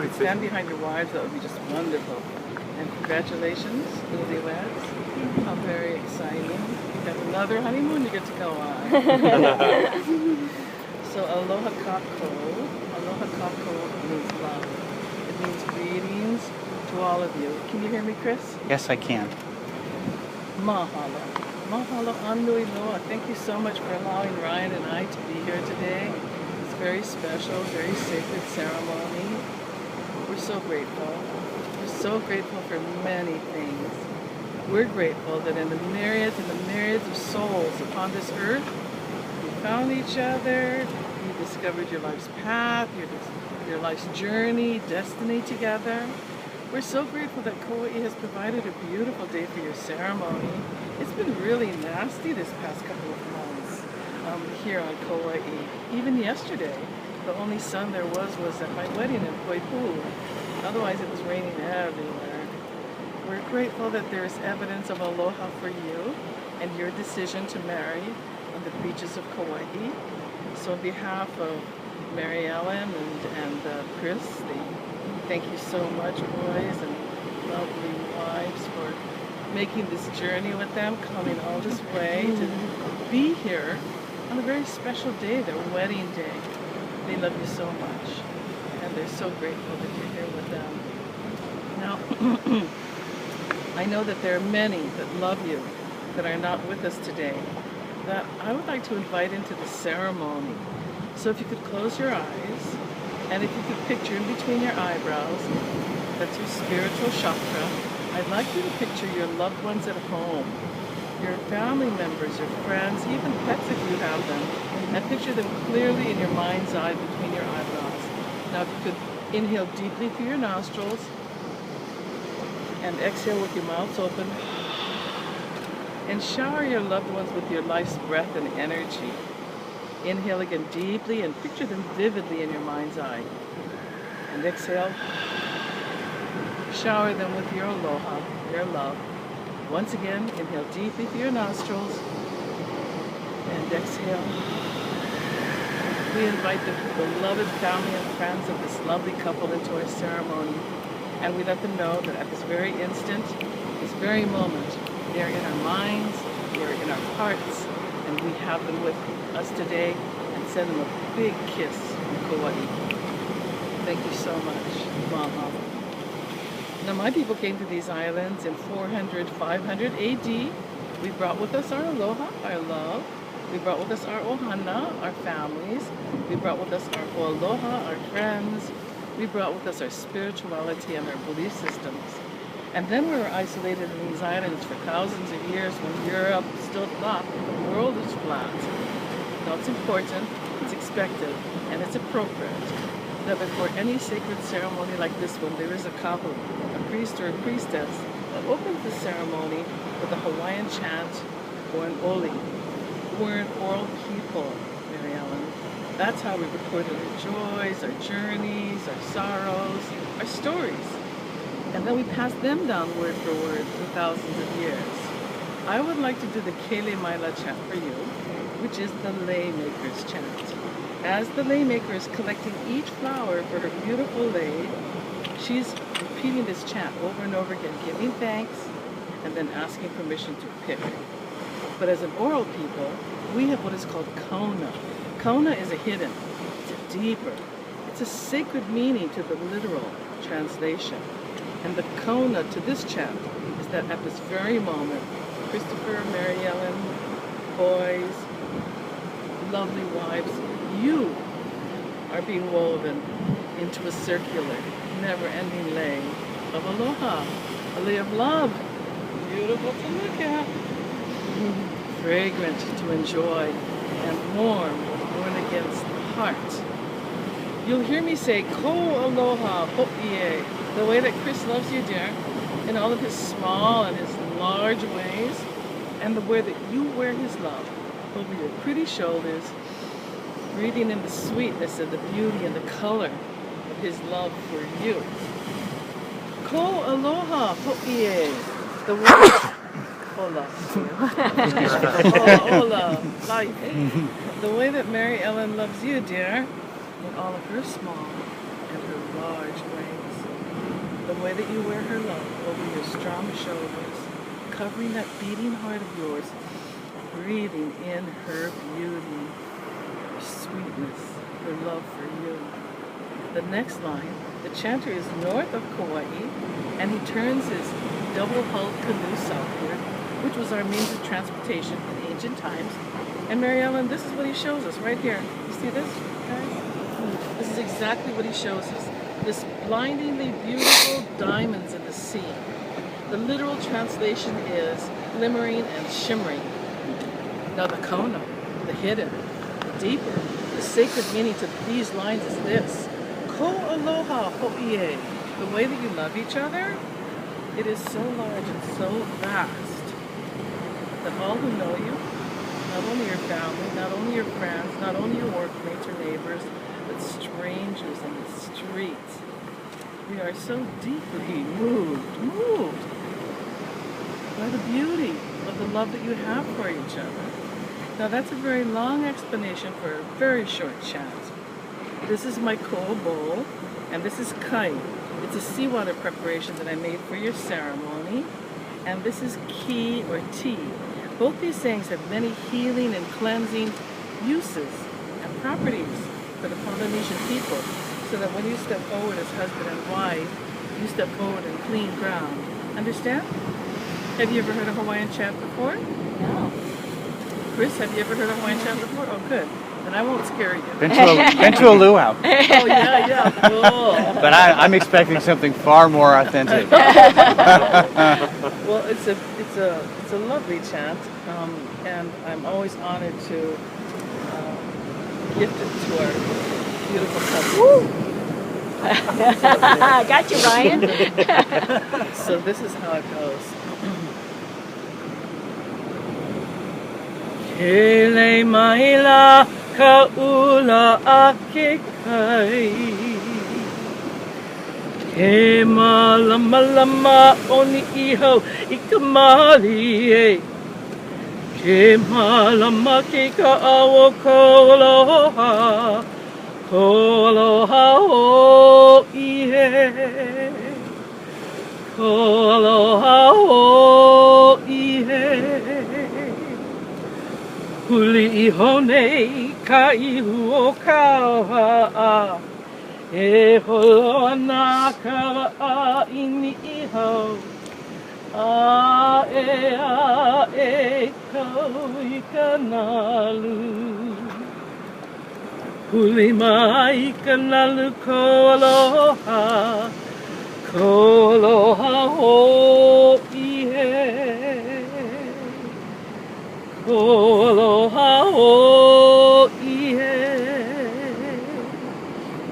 stand behind your wives, that would be just wonderful. And congratulations, newlyweds. How very exciting. You got another honeymoon you get to go on. So aloha kako. Aloha kako means love. It means greetings to all of you. Can you hear me, Chris? Yes, I can. Mahalo. Mahalo anui loa. Thank you so much for allowing Ryan and I to be here today. It's very special, very sacred ceremony. We're so grateful. We're so grateful for many things. We're grateful that in the myriads and the myriads of souls upon this earth, you found each other, you discovered your life's path, your life's journey, destiny together. We're so grateful that Kauai has provided a beautiful day for your ceremony. It's been really nasty this past couple of months here on Kauai. Even yesterday, the only sun there was at my wedding in Poipulu. Otherwise, it was raining everywhere. We're grateful that there is evidence of aloha for you and your decision to marry on the beaches of Kauai. So on behalf of Mary Ellen and Chris, thank you so much, boys and lovely wives, for making this journey with them, coming all this way to be here on a very special day, their wedding day. They love you so much, and they're so grateful that you're here with them. Now, I know that there are many that love you that are not with us today, that I would like to invite into the ceremony. So if you could close your eyes, and if you could picture in between your eyebrows, that's your spiritual chakra. I'd like you to picture your loved ones at home, your family members, your friends, even pets if you have them, and picture them clearly in your mind's eye between your eyebrows. Now if you could inhale deeply through your nostrils and exhale with your mouths open, and shower your loved ones with your life's breath and energy. Inhale again deeply and picture them vividly in your mind's eye. And exhale. Shower them with your aloha, your love. Once again, inhale deeply through your nostrils. And exhale. We invite the beloved family and friends of this lovely couple into our ceremony. And we let them know that at this very instant, this very moment, they are in our minds, they are in our hearts, and we have them with us today, and send them a big kiss from Kauai. Thank you so much. Mahalo. Now my people came to these islands in 400, 500 AD. We brought with us our aloha, our love. We brought with us our ohana, our families. We brought with us our aloha, our friends. We brought with us our spirituality and our belief systems. And then we were isolated in these islands for thousands of years when Europe still thought the world is flat. Now it's important, it's expected, and it's appropriate that before any sacred ceremony like this one, there is a kahu, a priest or a priestess, that opens the ceremony with a Hawaiian chant or an oli. We're an oral people, Mary Ellen. That's how we recorded our joys, our journeys, our sorrows, our stories. And then we pass them down word for word through thousands of years. I would like to do the Kele Maila chant for you, which is the lei maker's chant. As the lei maker is collecting each flower for her beautiful lei, she's repeating this chant over and over again, giving thanks and then asking permission to pick. But as an oral people, we have what is called kona. Kona is a hidden, it's a deeper, it's a sacred meaning to the literal translation. And the kona to this chant is that at this very moment, Christopher, Mary Ellen, boys, lovely wives, you are being woven into a circular, never-ending lei of aloha, a lei of love, beautiful to look at, fragrant to enjoy, and warm, worn against the heart. You'll hear me say, ko aloha ho'ie, the way that Chris loves you, dear, in all of his small and his large ways, and the way that you wear his love over your pretty shoulders, breathing in the sweetness and the beauty and the color of his love for you. Ko aloha ho'ie, the way hola, hola, life. The way that Mary Ellen loves you, dear, in all of her small and her large ways. The way that you wear her love over your strong shoulders, covering that beating heart of yours, breathing in her beauty, her sweetness, her love for you. The next line, the chanter is north of Kauai, and he turns his double-hulled canoe southward, which was our means of transportation in ancient times. And Mary Ellen, this is what he shows us right here. You see this, guys? This is exactly what he shows us. This blindingly beautiful diamonds in the sea. The literal translation is glimmering and shimmering. Now the kono, the hidden, the deeper, the sacred meaning to these lines is this. Ko aloha ho'ie. The way that you love each other, it is so large and so vast that all who know you, not only your family, not only your friends, not only your workmates or neighbors, but strangers on the streets, we are so deeply moved by the beauty of the love that you have for each other. Now that's a very long explanation for a very short chant. This is my koa bowl, and this is kai. It's a seawater preparation that I made for your ceremony. And this is ki or tea. Both these sayings have many healing and cleansing uses and properties for the Polynesian people, so that when you step forward as husband and wife, you step forward in clean ground. Understand? Have you ever heard a Hawaiian chant before? No. Chris, have you ever heard a Hawaiian chant before? Oh, good. Then I won't scare you. Been to a luau. Oh, yeah, cool. But I'm expecting something far more authentic. Well, it's a lovely chant, and I'm always honored to gift it to our beautiful couple. Got you, Ryan. So this is how it goes. Hele maila ka ula ake kai, ke malama lama oni iho I ka mali e, ke malama ke ka awo ko aloha o ihe, ko aloha o ihe. Huli I hone ka ihu o kaua, e holo ana ka a ini iho, a e kau I ka nalu. Huli mai ka nalu ko aloha o ihe. Aloha o ihe.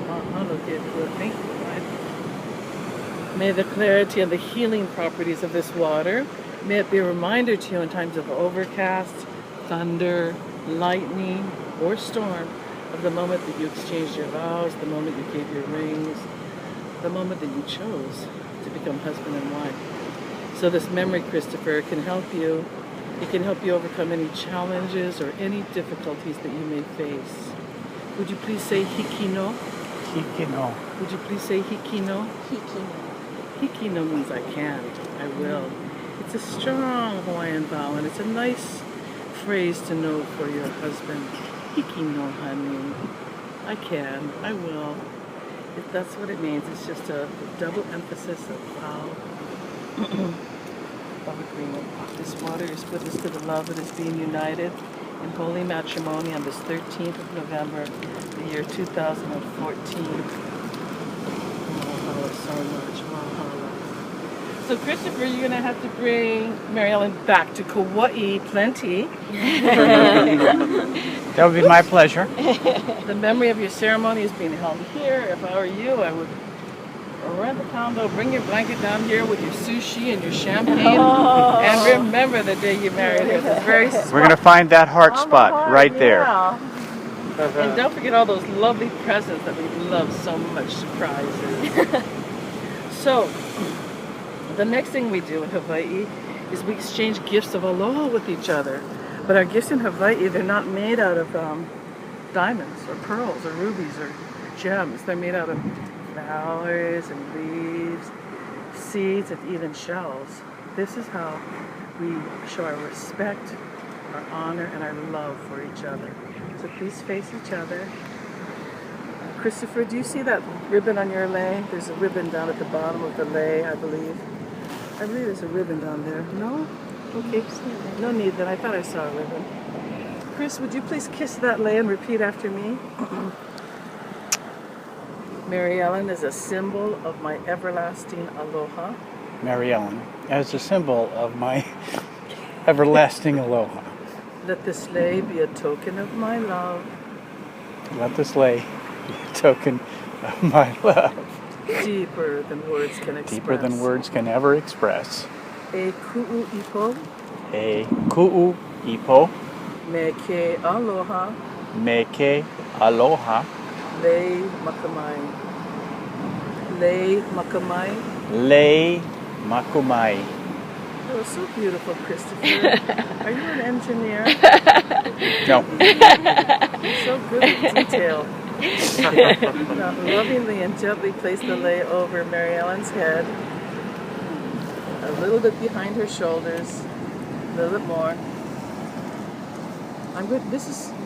Mahalo ke kua. Thank you, God. May the clarity and the healing properties of this water, may it be a reminder to you in times of overcast, thunder, lightning, or storm, of the moment that you exchanged your vows, the moment you gave your rings, the moment that you chose to become husband and wife. So this memory, Christopher, can help you. It can help you overcome any challenges or any difficulties that you may face. Would you please say hikino? Hikino. Would you please say hikino? Hikino. Hikino means I can, I will. It's a strong Hawaiian vowel, and it's a nice phrase to know for your husband. Hikino, honey. I can, I will. If that's what it means, it's just a double emphasis of vow. Of agreement. This water is witness to the love that is being united in holy matrimony on this 13th of November, the year 2014. Mahalo so much. Mahalo. So Christopher, you're going to have to bring Mary Ellen back to Kauai plenty. That would be my pleasure. The memory of your ceremony is being held here. If I were you, I would rent the condo, bring your blanket down here with your sushi and your champagne, and remember the day you married her. It's very smart. We're going to find that heart spot right there. And don't forget all those lovely presents that we love so much, surprises. So, the next thing we do in Hawaii is we exchange gifts of aloha with each other. But our gifts in Hawaii, they're not made out of diamonds or pearls or rubies or gems. They're made out of flowers and leaves seeds and even shells. This is how we show our respect, our honor, and our love for each other. So please face each other. Christopher, do you see that ribbon on your lei? There's a ribbon down at the bottom of the lei, I believe. I believe there's a ribbon down there. No? Okay. No need then. I thought I saw a ribbon. Chris, would you please kiss that lei and repeat after me? Mary Ellen is a symbol of my everlasting aloha. Mary Ellen, as a symbol of my everlasting aloha. Let this lei be a token of my love. Let this lei be a token of my love. Deeper than words can express. Deeper than words can ever express. E ku'u ipo. E ku'u ipo. Me ke aloha. Me ke aloha. Lei makamai. Lei makamai. Lei makumai. Oh, so beautiful, Christopher. Are you an engineer? No. You're so good at detail. Now, lovingly and gently place the lei over Mary Ellen's head. A little bit behind her shoulders. A little bit more. I'm good.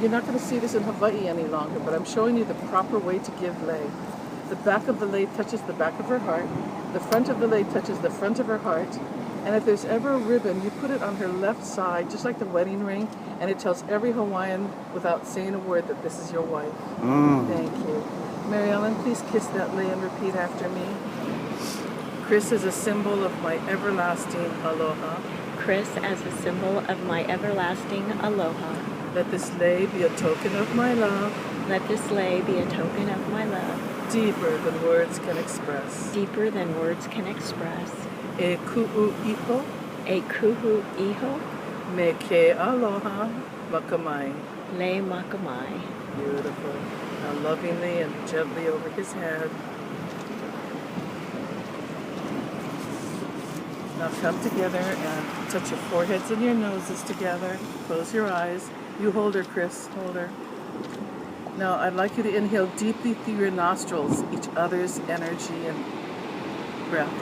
You're not going to see this in Hawaii any longer, but I'm showing you the proper way to give lei. The back of the lei touches the back of her heart. The front of the lei touches the front of her heart. And if there's ever a ribbon, you put it on her left side, just like the wedding ring, and it tells every Hawaiian without saying a word that this is your wife. Thank you. Mary Ellen, please kiss that lei and repeat after me. Chris is a symbol of my everlasting aloha. Chris as a symbol of my everlasting aloha. Let this lei be a token of my love. Let this lei be a token of my love. Deeper than words can express. Deeper than words can express. E ku'u ipo. E kuhu iho. Me ke aloha makamai. Lei makamai. Beautiful. Now lovingly and gently over his head. Now come together and touch your foreheads and your noses together. Close your eyes. You hold her, Chris. Hold her. Now I'd like you to inhale deeply through your nostrils, each other's energy and breath.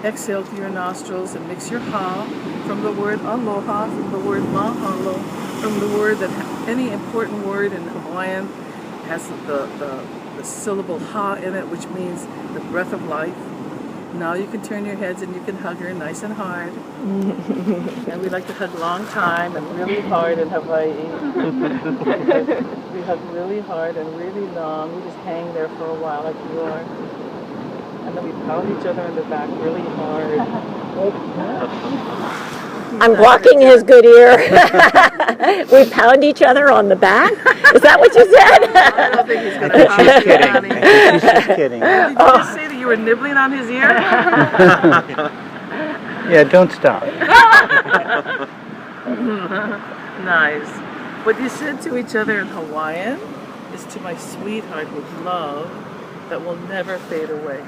Exhale through your nostrils and mix your ha from the word aloha, from the word mahalo, from the word that any important word in Hawaiian has the syllable ha in it, which means the breath of life. Now you can turn your heads and you can hug her nice and hard. And we like to hug long time and really hard in Hawaii. We hug really hard and really long. We just hang there for a while like you are. And then we pound each other in the back really hard. I'm blocking his good ear. We pound each other on the back? Is that what you said? I don't think he's going to pound you, Kidding. honey. She's just kidding. Did you just say that you were nibbling on his ear? Yeah, don't stop. Nice. What you said to each other in Hawaiian is to my sweetheart with love that will never fade away.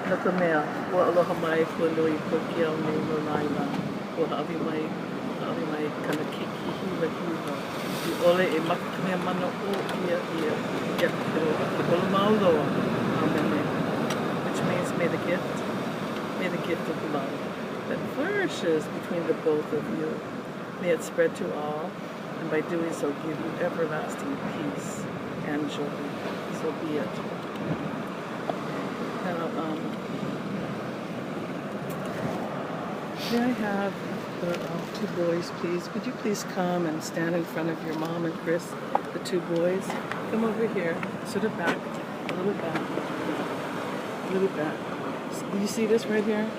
Naka mea, wa aloha mai kua nui kua kia o nei no laila. Wa hawi mai kana kikihi la hiwa. I ole e makamea mana o ia ia. Ia kuro, i holo mauloa. Amen. Which means may the gift of love that flourishes between the both of you, may it spread to all, and by doing so give you everlasting peace and joy. So be it. Now, may I have the two boys, please? Could you please come and stand in front of your mom and Chris, the two boys? Come over here, sort of back, a little back, a little back. Do you see this right here?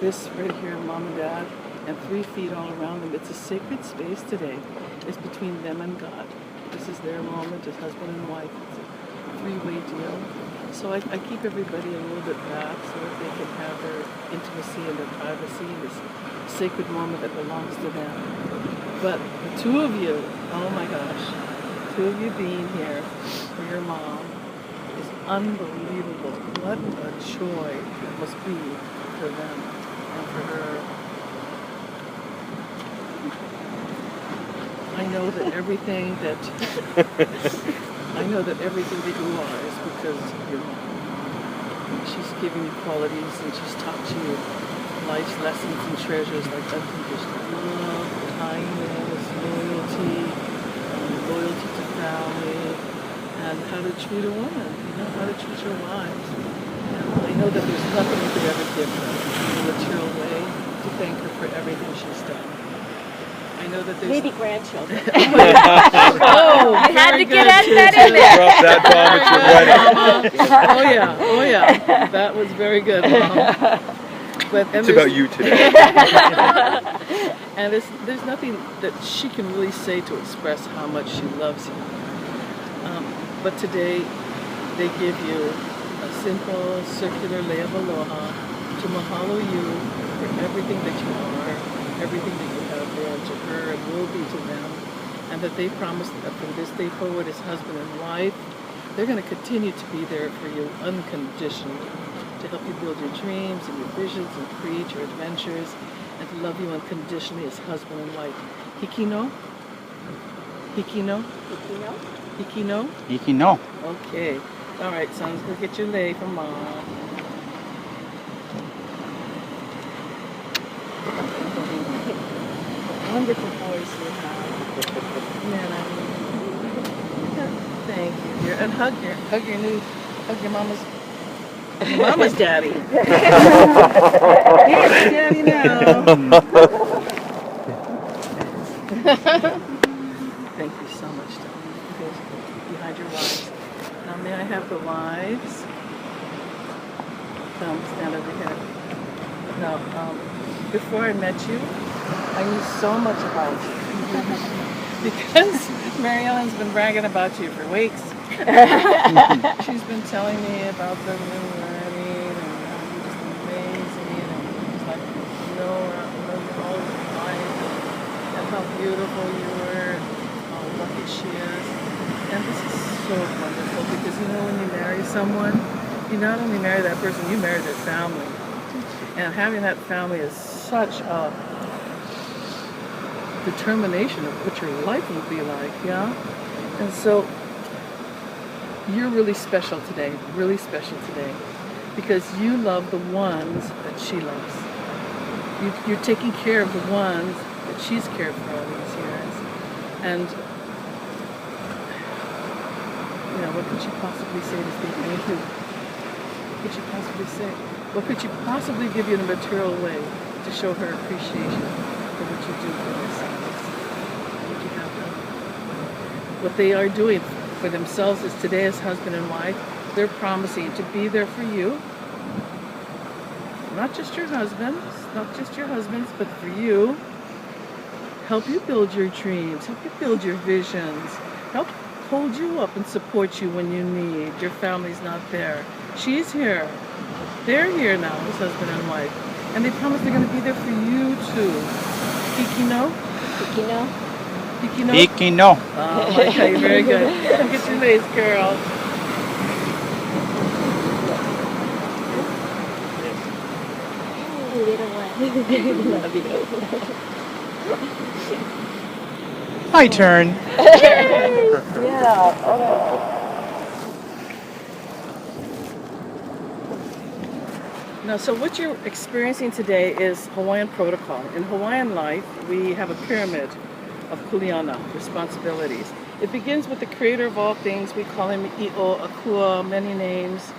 This right here, mom and dad, and 3 feet all around them. It's a sacred space today. It's between them and God. This is their moment as husband and wife. It's a 3-way deal. So I keep everybody a little bit back so that they can have their intimacy and their privacy, this sacred moment that belongs to them. But the two of you, oh my gosh, the two of you being here for your mom is unbelievable. What a joy it must be for them and for her. I know that everything that you are is because of your mom. She's given you qualities and she's taught you life's lessons and treasures like unconditional love, kindness, loyalty to family, and how to treat a woman, how to treat your wives. I know that there's nothing you could ever give her in a material way to thank her for everything she's done. I know that there's... Maybe grandchildren. Oh, I had to get that in there. Drop that bomb at your wedding. Oh yeah, that was very good, Mom. It's about you today. And there's nothing that she can really say to express how much she loves you. But today, they give you a simple circular lei of aloha to mahalo you for everything that you are, everything that you have been to her and will be to them, and that they promise that from this day forward as husband and wife, they're going to continue to be there for you unconditionally, to help you build your dreams and your visions and create your adventures, and to love you unconditionally as husband and wife. Hikino? Hikino? Hikino? Hikino? Hikino. Okay. All right, sons, go get your lei from Mom. Wonderful voice you have. Man, thank you, dear. And hug your mama's daddy. Here's your daddy now. Thank you so much, darling. You guys go behind your wives. Now may I have the wives? Come, stand over here. Now, before I met you, I knew so much about you. Because Mary Ellen's been bragging about you for weeks. She's been telling me about the new wedding and how you're just amazing and just like you're always right and how beautiful you were and how lucky she is. And this is so wonderful because when you marry someone, you not only marry that person, you marry their family. And having that family is such a determination of what your life will be like, yeah? And so you're really special today, because you love the ones that she loves. You're taking care of the ones that she's cared for all these years. And what could she possibly say to say thank you? What could she possibly say? What could she possibly give you in a material way to show her appreciation for what you do for their sons? What you have done. What they are doing for themselves is today as husband and wife, they're promising to be there for you. Not just your husbands, but for you. Help you build your dreams, help you build your visions, help hold you up and support you when you need. Your family's not there. She's here. They're here now as husband and wife. And they promise they're going to be there for you too. Hikino? Hikino? Hikino? Hikino. Oh, okay, very good. Come get your leis, girl. Little one. Love you. My turn. Yeah. Now, so what you're experiencing today is Hawaiian protocol. In Hawaiian life, we have a pyramid of kuleana, responsibilities. It begins with the creator of all things. We call him I'o, Akua, many names.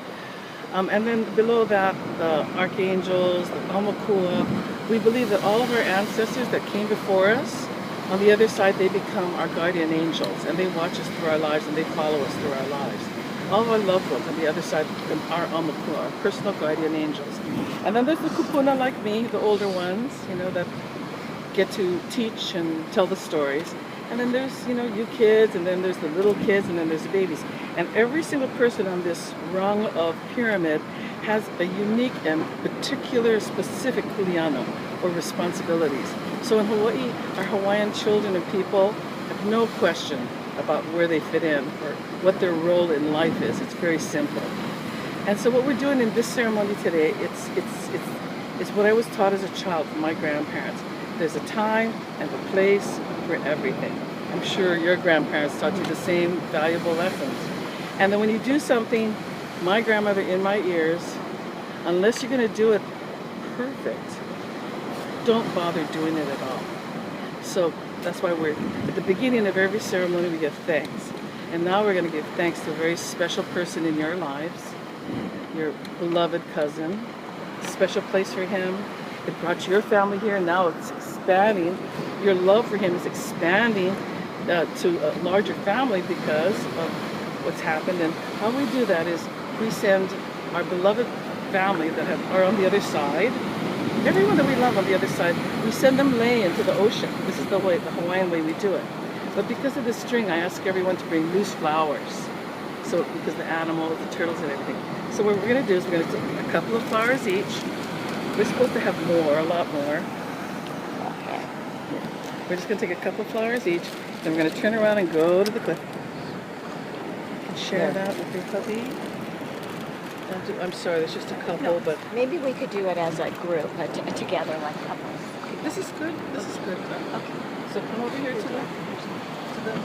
And then below that, the archangels, the aumakua. We believe that all of our ancestors that came before us, on the other side, they become our guardian angels, and they watch us through our lives, and they follow us through our lives. All of our loved ones on the other side are aumakua, our personal guardian angels. And then there's the kupuna like me, the older ones, that get to teach and tell the stories. And then there's, you kids, and then there's the little kids, and then there's the babies. And every single person on this rung of pyramid has a unique and particular specific kuleana or responsibilities. So in Hawaii, our Hawaiian children and people have no question about where they fit in or what their role in life is. It's very simple. And so what we're doing in this ceremony today, it's what I was taught as a child from my grandparents. There's a time and a place for everything. I'm sure your grandparents taught you the same valuable lessons. And then when you do something, my grandmother in my ears Unless you're going to do it perfect, don't bother doing it at all. So that's why we're at the beginning of every ceremony we give thanks. And now we're going to give thanks to a very special person in your lives, your beloved cousin. Special place for him. It brought your family here, and now it's expanding. Your love for him is expanding to a larger family because of what's happened. And how we do that is we send our beloved family that are on the other side, everyone that we love on the other side, we send them lay into the ocean. This is the way, the Hawaiian way we do it. But because of the string, I ask everyone to bring loose flowers. So because the animals, the turtles and everything. So what we're going to do is we're going to take a couple of flowers each. We're supposed to have more, a lot more. Yeah. We're just going to take a couple of flowers each. Then we're going to turn around and go to the cliff. You can share that with your hubby. I'm sorry, there's just a couple, but... Maybe we could do it as a group, together, like couples. This is good. This is good. Okay. So come over here to the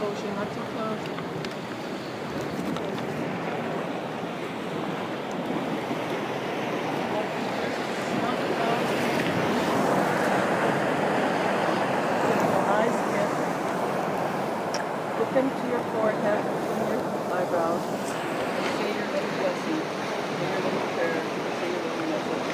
ocean, not too close. Put them to your forehead and your eyebrows. Say your little blessing. Say your little prayer. Say your little message.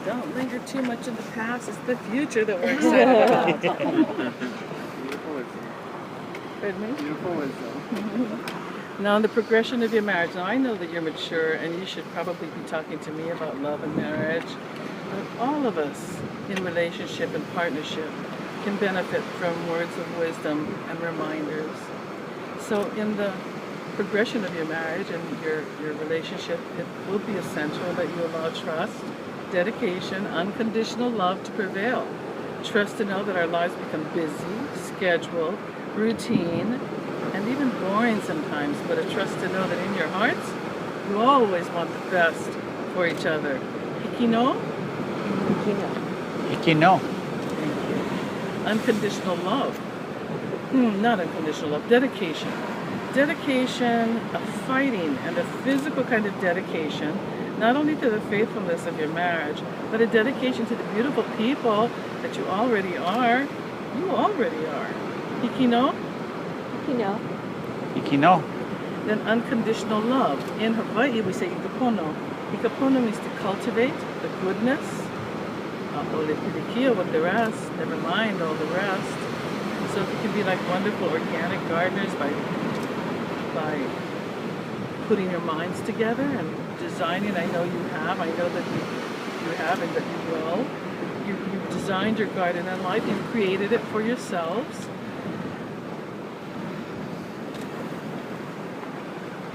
Don't linger too much in the past. It's the future that we're excited about. Beautiful wisdom. Pardon me? Beautiful wisdom. Now, in the progression of your marriage, now I know that you're mature and you should probably be talking to me about love and marriage. But all of us in relationship and partnership can benefit from words of wisdom and reminders. So in the progression of your marriage and your relationship, it will be essential that you allow trust, dedication, unconditional love to prevail. Trust to know that our lives become busy, scheduled, routine, and even boring sometimes, but a trust to know that in your hearts, you always want the best for each other. Hikino? Hikino. Thank you. Unconditional love. Not unconditional love. Dedication. Dedication, a fighting and a physical kind of dedication, not only to the faithfulness of your marriage, but a dedication to the beautiful people that you already are. You already are. Hikino? Hikino. Hikino. Then unconditional love. In Hawaii, we say ikapono. Ikapono means to cultivate the goodness. Olipilikia with the rest. Never mind all the rest. So if you can be like wonderful organic gardeners by putting your minds together and designing. I know you have. I know that you have and that you will. You've designed your garden in life. You've created it for yourselves.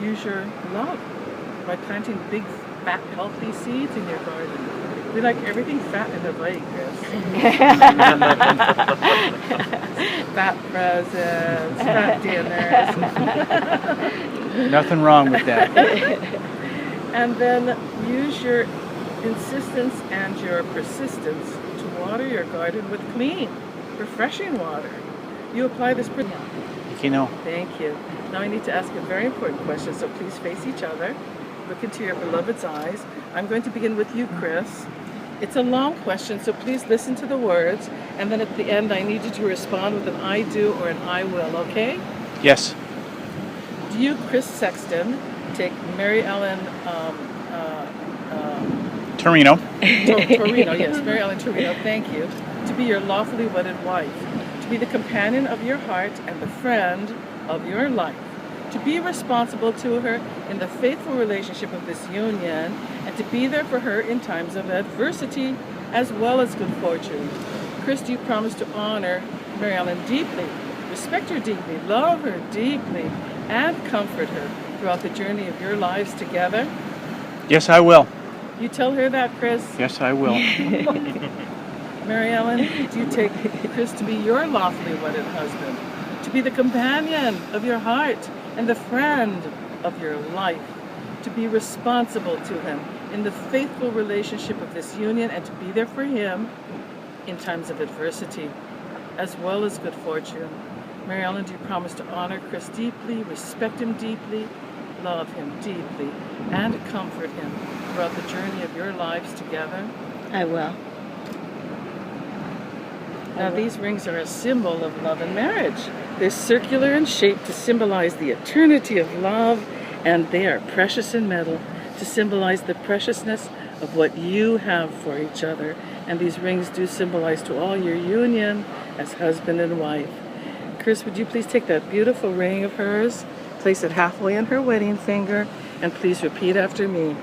Use your love by planting big, fat, healthy seeds in your garden. We like everything fat in Hawaii, Chris. Fat presents, fat dinners. Nothing wrong with that. And then use your insistence and your persistence to water your garden with clean, refreshing water. You apply this principle. Hikino. Thank you. Now I need to ask a very important question, so please face each other. Look into your beloved's eyes. I'm going to begin with you, Chris. It's a long question, so please listen to the words, and then at the end I need you to respond with an I do or an I will, okay? Yes. Do you, Chris Sexton, take Mary Ellen Torino. Torino, yes, Mary Ellen Torino, thank you. To be your lawfully wedded wife. To be the companion of your heart and the friend of your life. To be responsible to her in the faithful relationship of this union, and to be there for her in times of adversity as well as good fortune. Chris, do you promise to honor Mary Ellen deeply, respect her deeply, love her deeply, and comfort her throughout the journey of your lives together? Yes, I will. You tell her that, Chris. Yes, I will. Mary Ellen, do you take Chris to be your lawfully wedded husband, to be the companion of your heart and the friend of your life, to be responsible to him in the faithful relationship of this union, and to be there for him in times of adversity as well as good fortune? Mary Ellen, do you promise to honor Chris deeply, respect him deeply, love him deeply, and comfort him throughout the journey of your lives together? I will. Now, these rings are a symbol of love and marriage. They're circular in shape to symbolize the eternity of love, and they are precious in metal to symbolize the preciousness of what you have for each other. And these rings do symbolize to all your union as husband and wife. Chris, would you please take that beautiful ring of hers, place it halfway on her wedding finger, and please repeat after me.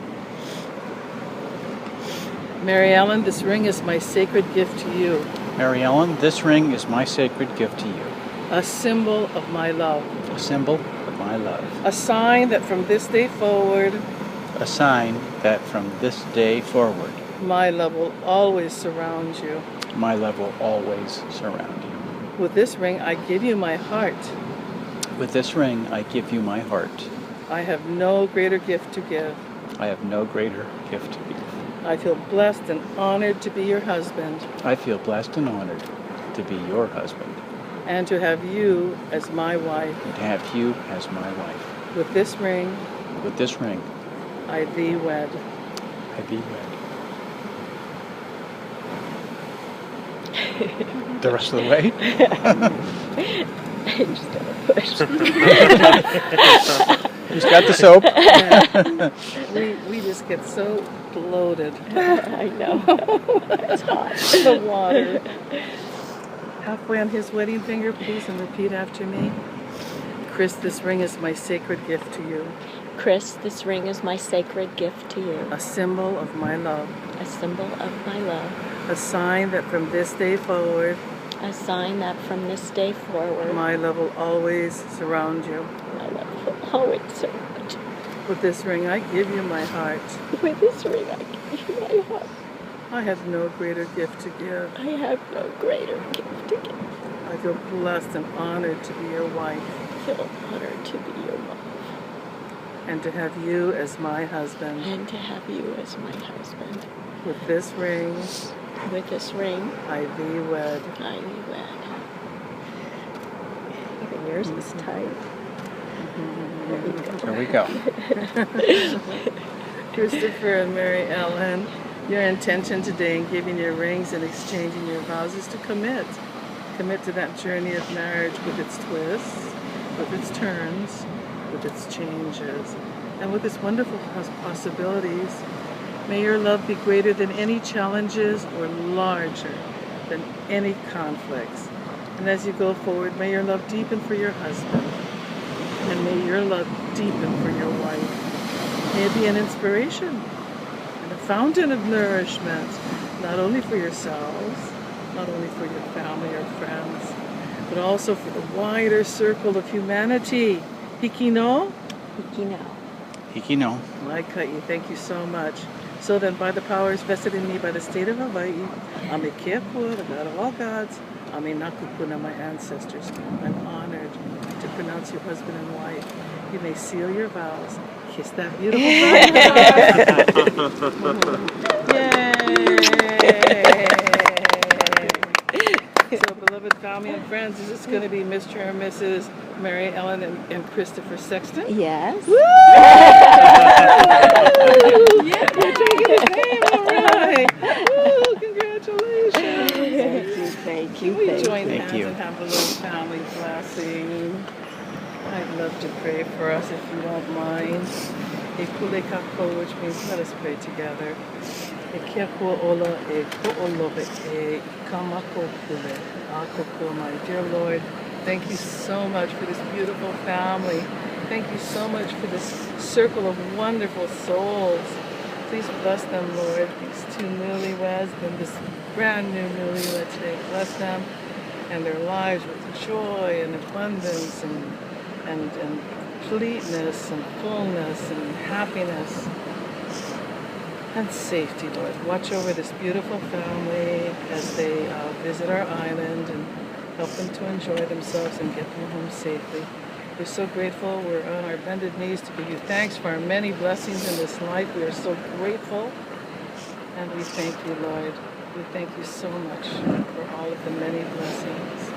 Mary Ellen, this ring is my sacred gift to you. Mary Ellen, this ring is my sacred gift to you. A symbol of my love. A symbol of my love. A sign that from this day forward, A sign that from this day forward, my love will always surround you. my love will always surround you. With this ring, I give you my heart. With this ring, I give you my heart. I have no greater gift to give. I have no greater gift to give. I feel blessed and honored to be your husband, I feel blessed and honored to be your husband and to have you as my wife. and to have you as my wife. With this ring, With this ring, I thee wed. I be wed. The rest of the way? Just gotta push. Who's got the soap? We just get so bloated. I know. It's hot. The water. Halfway on his wedding finger, please, and repeat after me. Chris, this ring is my sacred gift to you. Chris, this ring is my sacred gift to you. A symbol of my love. A symbol of my love. A sign that from this day forward, A sign that from this day forward, my love will always surround you. my love will always surround you. With this ring, I give you my heart. With this ring, I give you my heart. I have no greater gift to give. I have no greater gift to give. I feel blessed and honored to be your wife, I feel honored to be your wife and to have you as my husband. and to have you as my husband. With this ring, With this ring, I thee wed. I be wed. Even yours is tight. There we go. Christopher and Mary Ellen, your intention today in giving your rings and exchanging your vows is to commit. Commit to that journey of marriage with its twists, with its turns, with its changes, and with its wonderful possibilities. May your love be greater than any challenges or larger than any conflicts. And as you go forward, may your love deepen for your husband. And may your love deepen for your wife. May it be an inspiration and a fountain of nourishment, not only for yourselves, not only for your family or friends, but also for the wider circle of humanity. Hiki no? Hiki no. Hiki no. Laikai, thank you so much. So then, by the powers vested in me by the state of Hawaii, Ame Keapua, the God of all gods, Ame Nakupuna, my ancestors, I'm honored to pronounce you husband and wife. You may seal your vows. Kiss that beautiful Yay! So, beloved family and friends, is this going to be Mr. and Mrs. Mary Ellen and Christopher Sexton? Yes. Yeah, we're taking his name, all right. Woo, congratulations. Thank Can you. we Thank join you. Thank hands you. and have a little family blessing? I'd love to pray for us if you don't mind. Ekule kako, which means let us pray together. E kia kuola e ko'olowe e kamakopule a kokomai. Dear Lord, thank you so much for this beautiful family. Thank you so much for this circle of wonderful souls. Please bless them, Lord, these two newlyweds and this brand new newlywed today. Bless them and their lives with joy and abundance and completeness and fullness and happiness and safety, Lord. Watch over this beautiful family as they visit our island and help them to enjoy themselves and get them home safely. We're so grateful. We're on our bended knees to give you thanks for our many blessings in this life. We are so grateful. And we thank you, Lord. We thank you so much for all of the many blessings.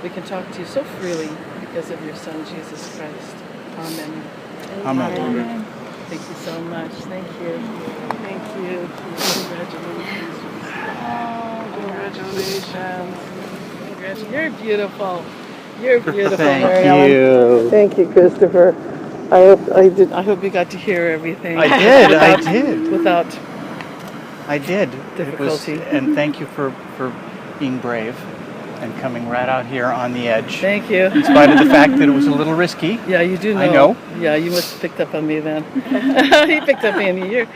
We can talk to you so freely because of your Son, Jesus Christ. Amen. Amen. Thank you so much. Thank you. Thank you. Congratulations. Oh, congratulations. You're beautiful. You're beautiful, Thank Mary Ellen. you. Thank you, Christopher. I hope you got to hear everything. I did. I did. Without I did. difficulty. And thank you for being brave and coming right out here on the edge. Thank you. In spite of the fact that it was a little risky. Yeah, you do know. I know. Yeah, you must have picked up on me then. He picked up on you.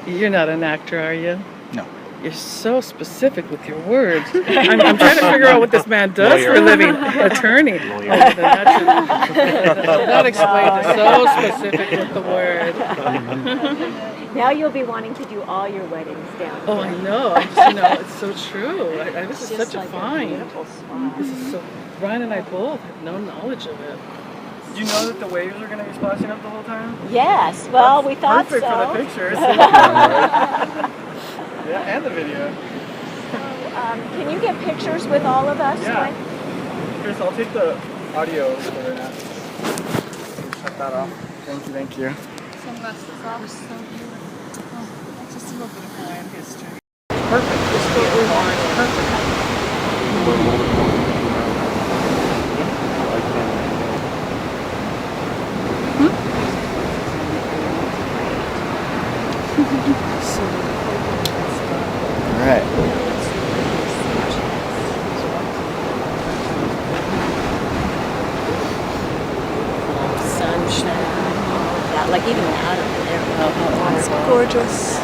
You're not an actor, are you? No. You're so specific with your words. I'm trying to figure out what this man does for a living. Attorney. Oh, then that explains it. So specific with the word. Now you'll be wanting to do all your weddings down here. Oh, I know. It's so true. This is such a find. Beautiful spot. This is so. Brian and I both had no knowledge of it. Did you know that the waves are going to be splashing up the whole time? Yes, well, we thought Perfect so. for the pictures. Yeah, and the video. Can you get pictures with all of us? Yeah. Gwen? Chris, I'll take the audio for right now. Shut that off. Thank you. Sunglasses off. So beautiful. Oh, that's just a little bit of Hawaiian history. Perfect. This is perfect. All right. Sunshine. Yeah, like even out of there. It's gorgeous.